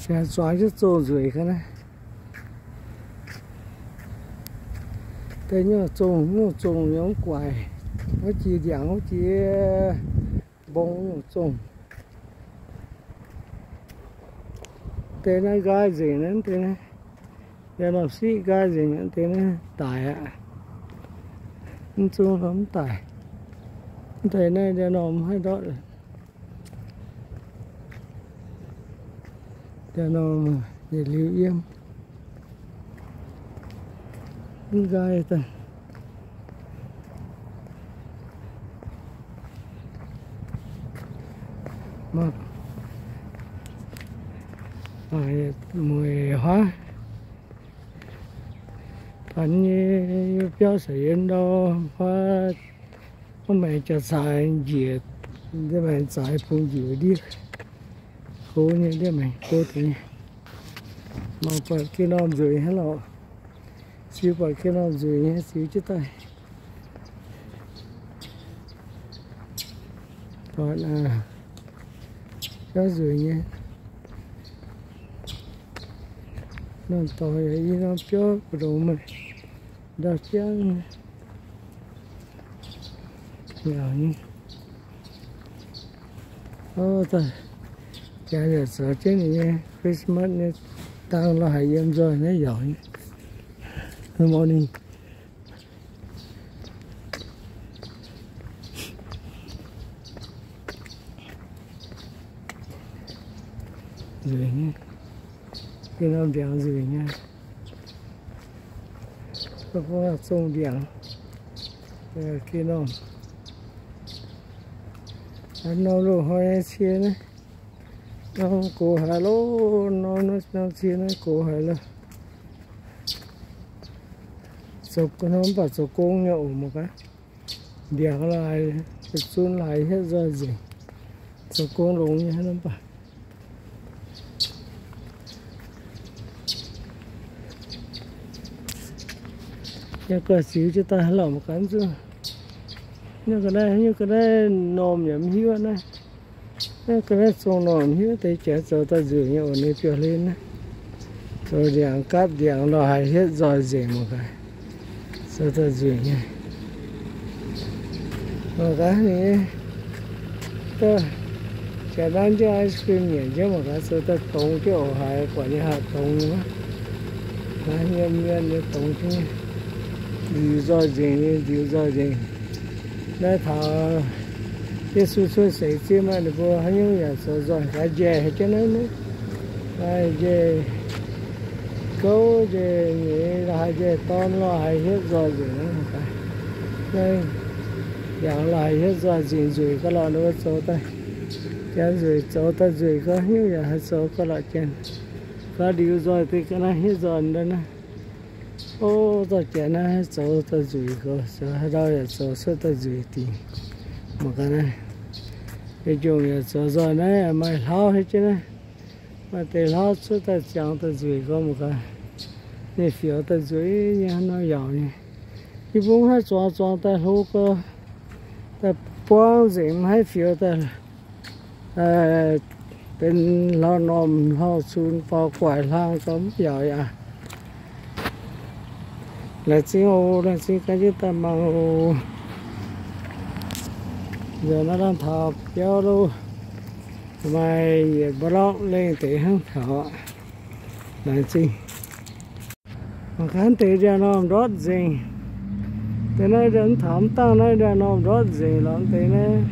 sẽ xóa chút trộn dưới cái này thế nhưng trộn nhóm quài nó chỉ dạng nó chỉ bông trộn thế này gai gì nữa thế này giờ làm xí gai gì nữa thế này tải ạ trộn lắm tải thế này để làm hay đó để làm để lưu yên gai ta mà mùi hoa anh như béo sấy đó hoa hôm nay cho xài gì để mà xài phun gì đi khô như thế này khô thế mà phải cái nom rồi hết rồi xíu phải cái nom rồi hết xíu chứ tay gọi là cái rồi nhé nó tỏi ấy nó cho đồ mà đào trắng nhỏ như ô ta cái giờ sợ chứ này nha Christmas này tao lo hay em rồi nó giỏi good morning rồi nhé cái nó đèn rồi nha có sông đèn cái nó nó rồi hơi chia này nó cổ hà lô nó chia này cổ hà lô sọc nó bảo sọc công nhậu một cái đèn lại xuân lại hết rồi gì sọc công lủng như nó bảo nhà cờ xíu cho ta lỏng một cái chưa như cái đây nôm nhầm hiu này như cái đây xong nôm hiu thì trẻ cho ta giữ nhau ở nơi phía lên này rồi đèn cáp đèn là hay hết rồi gì một cái cho ta giữ nha một cái này ta trẻ đang cho ice cream nhỉ chứ một cái cho ta tống cái ổ hải quả như hạt tống nữa cái nhân như tống chứ điều do gì đã thở cái suy sấy chứ mà được vô hay như là sợ rồi cái dè hay cái nữa cái dè câu dè nghĩ là dè ton lo hay hết rồi gì nữa cái đây dạng là hết rồi gì rồi cái lọ nó số tay cái rồi số tay rồi có như là hết số cái lọ trên có điều rồi thì cái này hết rồi đó nè ô ta chả na số ta rủi cơ số đâu là số ta rủi thì mà cái này cái chung là số rồi này mày lao hết chứ này mà để lao số ta chẳng ta rủi cơ một cái này phiếu ta rủi nha nó giàu nhỉ cái vùng hay chọn ta hú cơ ta bao gì mà hay phiếu ta bên lao nôm lao xuân bao quải lao cấm giỏi à là chỉ cái gì ta màu giờ nó đang thọp cho luôn mày blog lên thì không thọ là gì mà khán thì ra nó rót gì thế này đến thảm ta này ra nó rót gì lắm thế này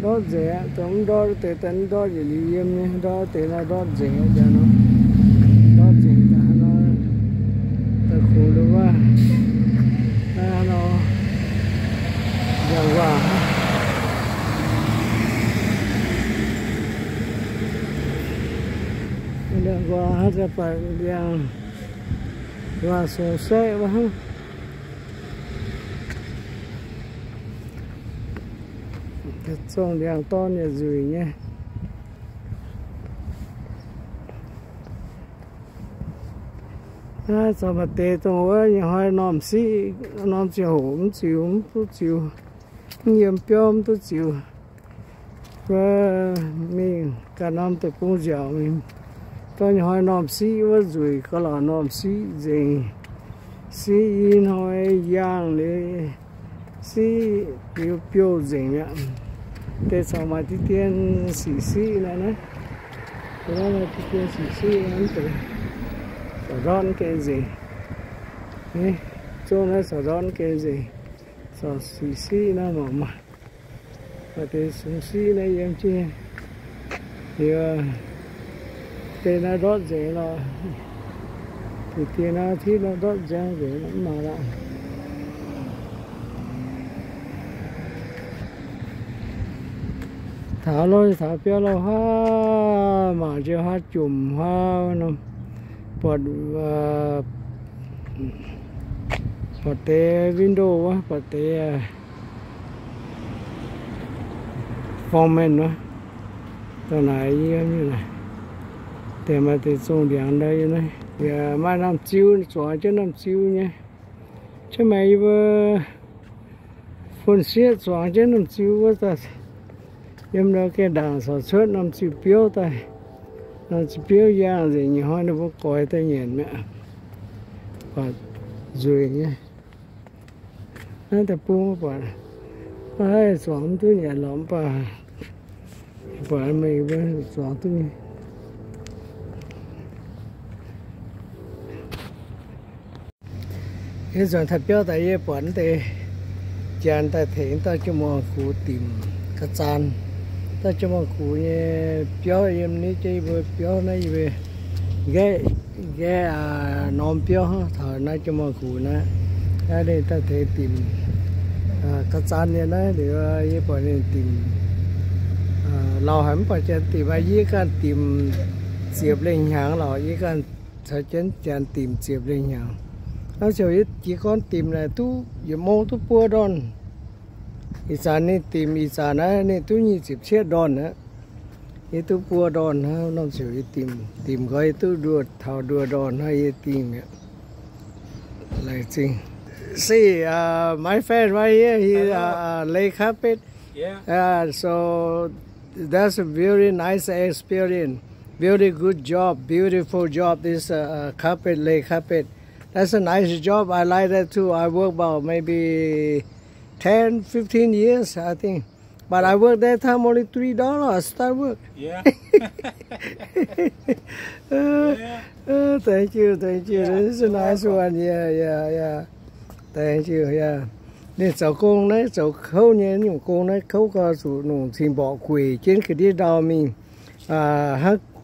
rót gì tổng đó thì tính đó gì liêm nhé đó thì là rót gì ra nó rót gì ta nó ta khổ được quá nó giàu quá đang qua hết ra phải đang qua số xe quá không cái sông đèn to nhà rủi nha sao mà tê tôi với nhà hai nóm xí nóm chiều hổm chiều tôi chiều nhiều piom tôi chiều và mình cả năm tôi cũng giàu mình tôi hỏi nôm xí với rồi có là nôm xí gì xí nói giang để xí biểu biểu gì nhá để sau mà tí tiền xí này nè đó là tí tiền xí anh tự sở rón cái gì nè cho nó sở rón cái gì sở xí nó mà và thì súng xí này em chưa thì tên nó đốt dễ là thì tiền nó thì nó đốt dễ lắm mà lại thảo lôi thảo béo lâu ha mà chưa ha chùm ha nó bật bật té window á bật té formen đó tao này như này để mà thì dùng điện đây này thì mai làm chiếu xóa chứ làm chiếu nhé chứ mày vừa phun xiết xóa chứ làm chiếu quá ta em đó cái đàn sản xuất làm chiếu biểu tay làm chiếu biểu giang gì nhiều hơn nó có coi tay nhện mẹ và rồi nhé nó tập buông vào ai xóa tôi nhẹ lắm bà vợ mình với xóa tôi cái chuyện thật béo tại vì bọn thì chàng tại thế ta cho mọi cụ tìm cái chăn ta cho mọi cụ như béo em ní chơi với béo này về ghé nón béo thời nay cho mọi cụ nè cái đây ta thể tìm cái chăn như này để với bọn này tìm lò hẳn bọn chàng tìm ai với cái tìm diệp lên hàng lò với cái thời chân chàng tìm diệp lên hàng nó chỉ còn tìm là tu giờ mô tu bua đòn ý sản này tìm ý sản này tu như chụp chết đòn á ý tu bua đòn ha nó chỉ tìm gọi tu đùa thảo đùa đòn hay tìm lại chinh see my friend right here he lay carpet so that's a very nice experience very good job beautiful job this carpet lay carpet. That's a nice job. I like that too. I work about maybe 10, 15 years, I think. But I worked that time only $3. I start work. Yeah. Thank you. Yeah. This is a nice one. Yeah. Thank you. Yeah. Nên cháu công đấy, cháu khâu nhé, những công đấy khâu có số nụ xin bỏ quỷ trên cái đi đào mình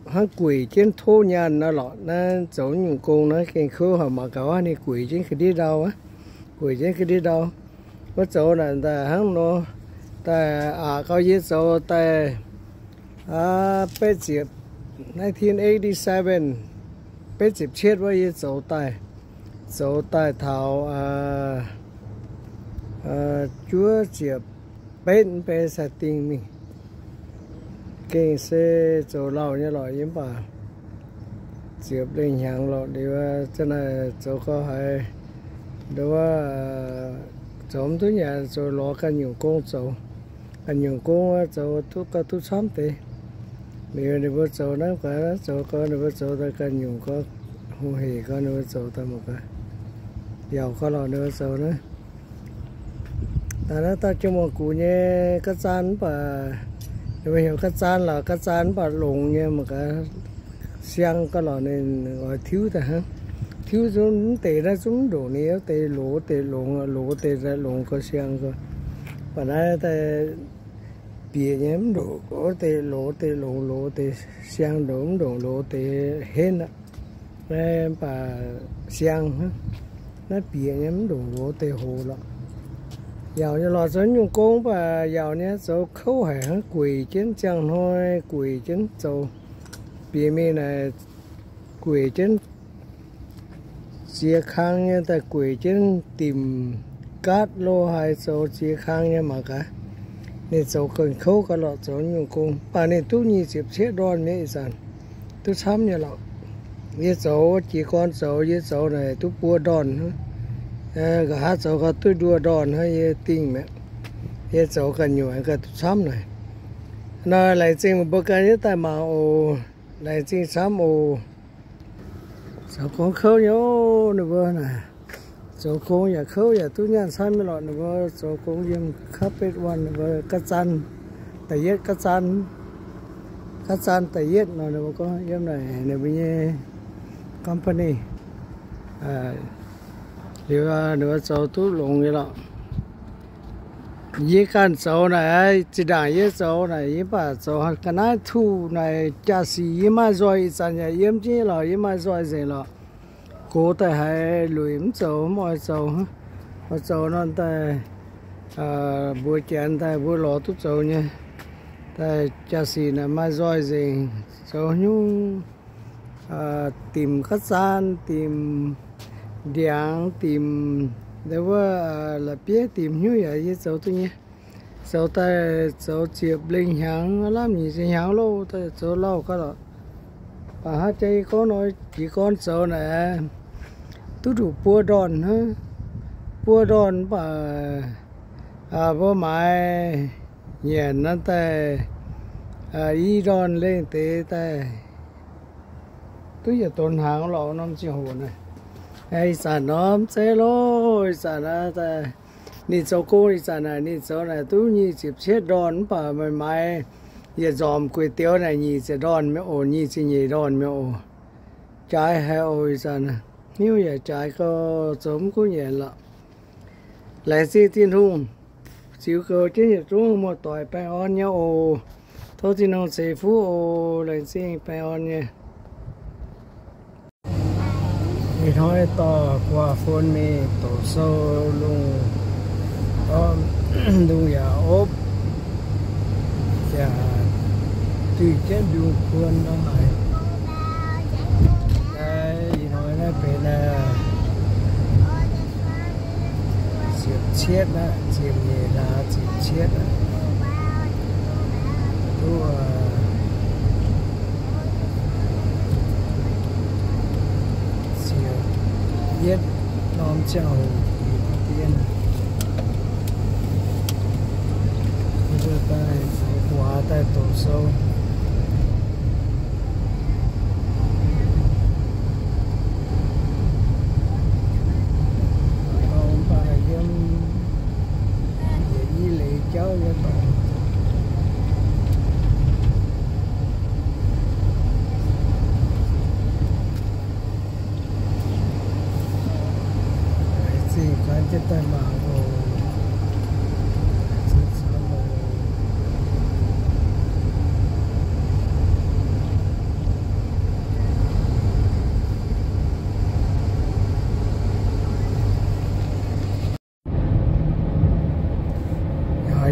hắn quỷ trên thô nhà nó lọt nó giống những con nó cái khâu họ mà có này quỷ trên cái đi đâu á quỷ trên cái đi đâu có chỗ là ta hắn nó ta có gì chỗ ta bết diệp 1987 bết diệp chết với chỗ ta thảo chúa diệp bên bên sa tình mình kinh xe chỗ lâu như loại yếm bà diệp lên hàng lọ đi qua cho này chỗ có hay đó chống tới nhà chỗ lọ cả nhiều con chỗ thuốc cả thuốc xóm thì mình đi vào chỗ đó cả chỗ có đi vào chỗ ta cả nhiều có hồ hề có đi vào chỗ ta một cái giàu có lọ đi vào chỗ đó ta cho một cụ nhé cái chán bà bây giờ cái chán bà lồng nha mà cái xiang cái lò này gọi thiếu ta hả thiếu xuống tệ ra xuống đổ néo tệ lỗ ra lồng có xiang cơ và đây ta bìa nhém đổ có tệ lỗ tệ xiang đổ lỗ tệ hết á đây bà xiang hả nó bìa nhém đổ lỗ tệ hồ lọ giàu như lò dẫn dùng công và giàu nhé chỗ khâu hải hắn quỷ trên chẳng thôi quỷ trên chỗ bìa mi này quỷ trên chia khang nha ta quỷ trên tìm cát lô hai chỗ chia khang nha mà cả nên chỗ cần khâu cả lọ chỗ dùng công bà nên tu nhị dịp chết đòn mấy sản tu xăm như lọ như chỗ chỉ con chỗ như chỗ này tu bua đòn nữa cả hát cháu có tôi đua đòn hay tinh mẹ hết cháu cần nhiều cái xăm này nó lại chừng một bữa cái tại mà lại lại chỉ sắm mù sao con khâu nhau nữa bơ này sao con nhà khâu nhà tu nhân sai mới lọt nữa bơ sao con riêng khắp hếtวันnữa bơ cắt chăn cắt chăn tại yết nó nữa có riêng này này bây giờ company liệu nữa sao tu lồng như lọยี่กันโซนายจีด่างยี่โซนายยี่ป่าโซกันนั้นทูนายจ่าสียี่มาซอยสัญญายี่มจีหล่อยี่มาซอยเสร็จหล่อกูแต่ให้ลุยมโซมอยโซโซนั่นแต่บัวแกนแต่บัวหล่อทุกโซเนี่ยแต่จ่าสีน่ะมาซอยเสร็จโซยุ่งtìm khách sạn tìm điện tìm đểว่าlà biết tìm như vậy với cháu tôi nhé cháu ta cháu chụp linh hàng làm gì thì hàng lâu ta cháu lâu cái đó bà hát chơi có nói chỉ con cháu này tôi đủ bua đòn hả bua đòn bà bố mai nhẹ nó ta y đòn lên tế ta tôi giờ tồn hàng lâu năm chiều hồ này ai sản nóm xe lôi sản ta nị cháu cô đi sản này nị cháu này tôi nhị chịp chết đòn bà mày mày giờ dòm quê tiêu này nhị sẽ đòn mấy ổ nhị sẽ nhị đòn mấy ổ trái hay ôi sản này nếu giờ trái có giống có nhẹ lợ lại si tiên hùng chịu cơ chứ nhật trung một tỏi bay on nhau ổ thôi thì nó sẽ phú ổ lại si bay on nha thì thôi to qua phun mi tổ sâu luôn luôn nhà ốp và tùy cái đường phun đó này đây thì nói nó phải là chiếc chết đó chiếc gì là chiếc chết đó biết nom chào tiên đưa tay quá tay tổ sâu ông bà dân để đi lấy cháu cho tổ cái tay mà rồi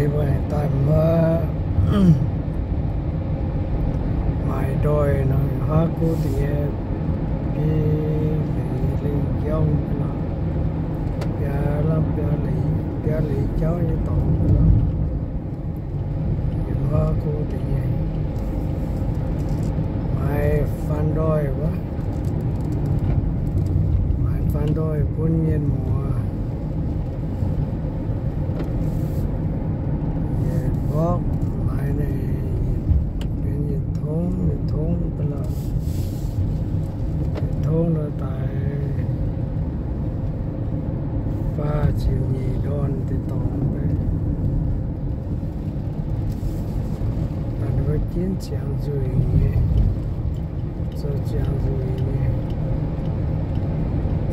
vậy tại mà mày đòi nó hóa cố thì cái linh dông bia lấy cháu như tổng đó những hoa cô thì vậy mày phán đôi quá mày phán đôi quân nhiên mùa về bóc mày này bên nhiệt thốn cái là thốn rồi tại và chiều nhì đòn thì tổng đấy và nó chiến trang rồi nhé rồi trang rồi nhé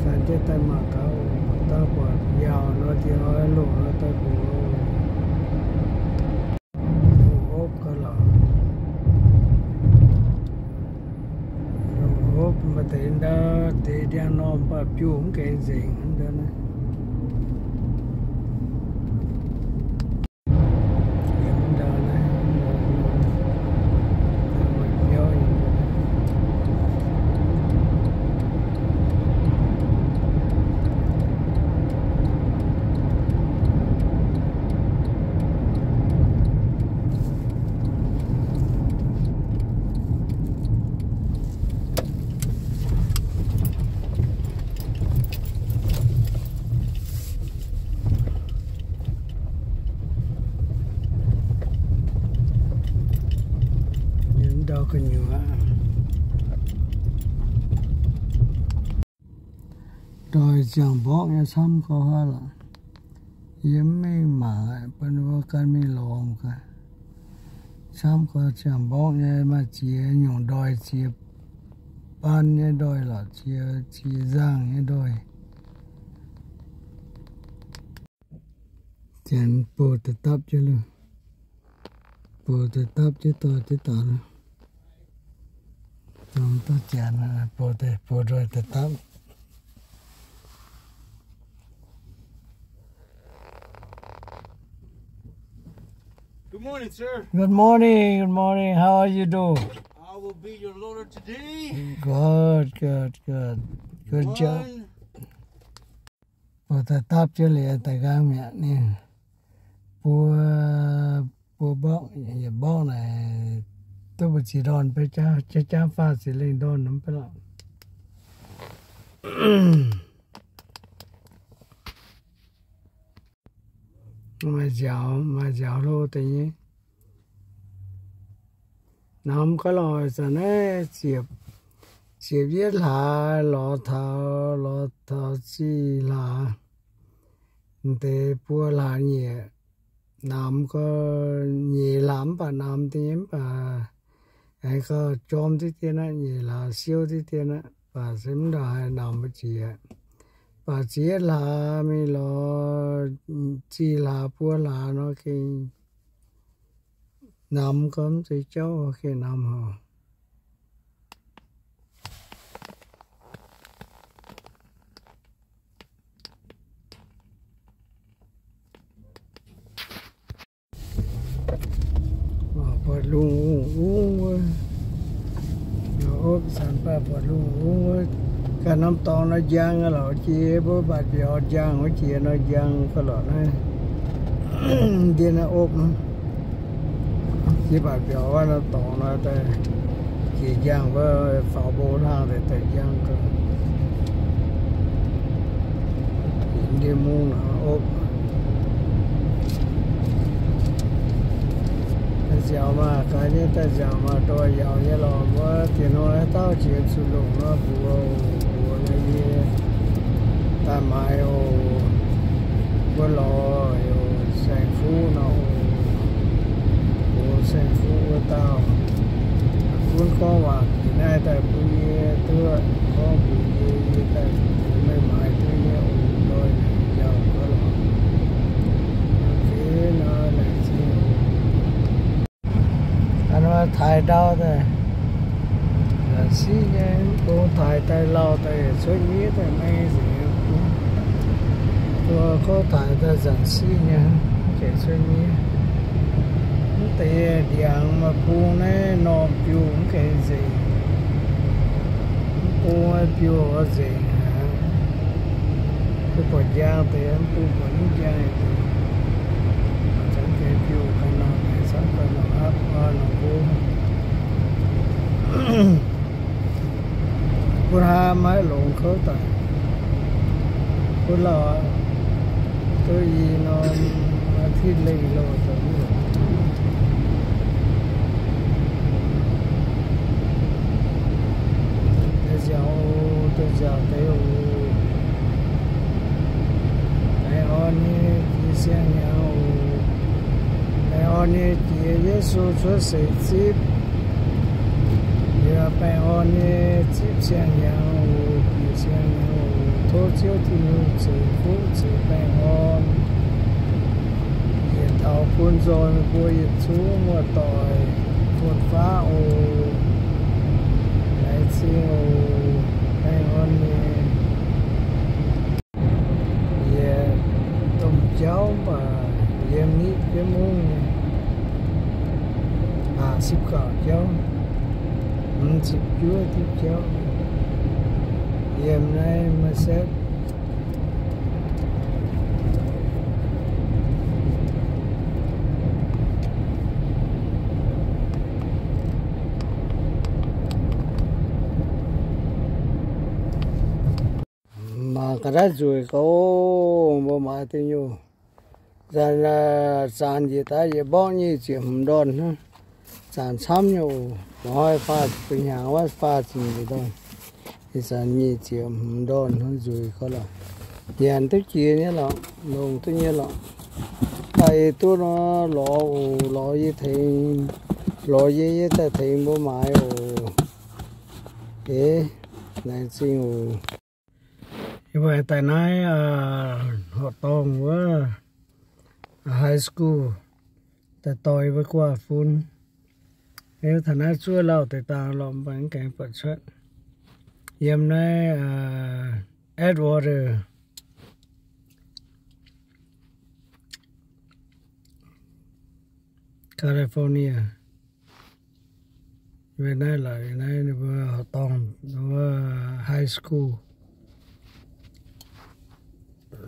phải cái tay mà cáo ta quả giàu nó thì hỏi lộ nó ta cũng ốp cái lọ ốp mà thấy đó thì đang nom bà piu không cái gì đó này đòi chẳng bỏ nghe xăm có hoa là yếm mấy mà bên vô căn mấy lòng cả xăm có chẳng bỏ nghe mà chia nhung đòi chia ban nghe đòi là chia giang nghe đòi tiền bồ tự tập chứ luôn bồ tự tập chứ tôi chứ tao nữa chúng tôi chán là bồ rồi tự tập. Good morning, sir. Good morning, good morning. How are you doing? I will be your loader today. Good job. Bồ ta táp chứ lìa tại gà mẹ nè. Bồ bó này tôi bật chỉ đòn phải cha pha chỉ lên đòn lắm phải lắm. Mà dạo lô tự nhiên. Nắm có lò giờ này chỉ biết là lò thảo chỉ là để bùa là nhẹ nắm có nhẹ lắm và nắm tiếng và cái có chôm tí tiền á nhẹ là siêu tí tiền á và xem đó nắm chỉ và chỉ là mi lo chỉ là bùa là nó khi nằm cấm thì cháu khi nằm hả mà bật luôn uống nó ốp sản phẩm bật luôn uống cả năm to nó giang là chia bố bà biểu giang nó chia nó giang cái lọ này đi nó ốp nó chỉ bà biểuว่าnó to nó tới chỉ giang với pháo bố thang để tới giang cơ đi mua nó ốp dạo mà cái này ta dạo mà tôi dạo như là mà tiền nó tao chỉ sử dụng nó bùa này gì ta mai bùa lò sản phu nó bùa sản phu tao cuốn có vào thì nay ta bùi tưa có bùi ta mấy mai tưa nhiều rồi dạo có lò thế nó là nó thái đau thôi là xí nhé cô thái tay lau tay suy nghĩ tay mấy gì tôi có thái tay dần xí nhé để suy nghĩ tay điện mà buông này nó biểu cái gì buông biểu cái gì cái quả giang thì em buông vẫn giang chẳng thể biểu cái nào này sắp tới nó áp nó cô ha máy lộn khớ tại cô lo tôi gì nó thiết lì lo rồi tôi giàu cái on như chỉ xem nhau cái on như chỉ Giêsu chúa sẽ tiếp giờ bài on như tiếp xem nhau chỉ xem nhau thô chiếu thì chỉ phú chỉ bài on hiện thảo phun rồi bùi chú mùa tỏi phun phá lại chiều bài on như cháu mà em nghĩ cái muốn ship cả cháu ship chúa tiếp cháu em nay mà sẽ mà cái đó rồi có bộ mà tiêu nhiêu giờ là sàn gì ta giờ bao nhiêu chuyện đòn nữa sàn xăm nhiều hỏi pha từ nhà quá pha gì đó thì sản nhị chiếm đòn nó rồi có là hiện tức chia nhé lọ nông tức nhé lọ tại tôi nó lọ như thế lọ như thế thì bố mãi thế này xin như vậy tại nay họ tông với high school tại tôi với qua phun nếu thằng nào chưa lâu thì ta làm bằng cái vật chất hôm nay Edgewater California về nay là về nay là họ tông high school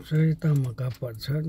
rồi ta mà gặp vật chất